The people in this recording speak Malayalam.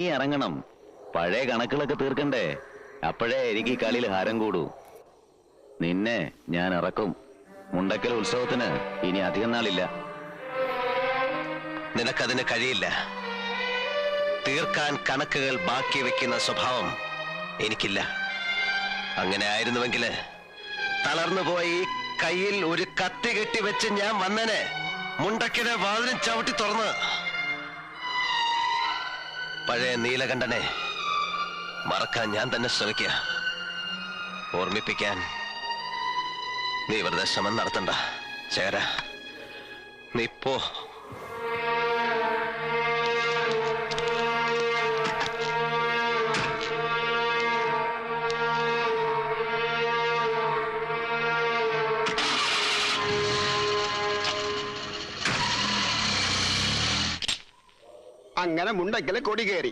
നീ ഇറങ്ങണം. പഴയ കണക്കുകളൊക്കെ തീർക്കണ്ടേ? അപ്പോഴേ എനിക്ക് ഈ കളിയിൽ ഹാരം കൂടൂ. നിന്നെ ഞാൻ ഇറക്കും. മുണ്ടക്കൽ ഉത്സവത്തിന് ഇനി അധികം നാളില്ല. നിനക്കതിന് കഴിയില്ല. തീർക്കാൻ കണക്കുകൾ ബാക്കി വെക്കുന്ന സ്വഭാവം എനിക്കില്ല. അങ്ങനെ ആയിരുന്നുവെങ്കിൽ തളർന്നുപോയി കയ്യിൽ ഒരു കത്തി കെട്ടി വെച്ച് ഞാൻ വന്നനെ. മുണ്ടക്കിടെ വാതിലും ചവിട്ടി തുറന്ന് പഴയ നീലകണ്ഠനെ മറക്കാൻ ഞാൻ തന്നെ ശ്രമിക്കുക. ഓർമ്മിപ്പിക്കാൻ നീ വെറുതെ ശ്രമം നടത്തണ്ട. ശേഖര, നീ പോ. അങ്ങനെ മുണ്ടക്കലെ കൊടി കയറി.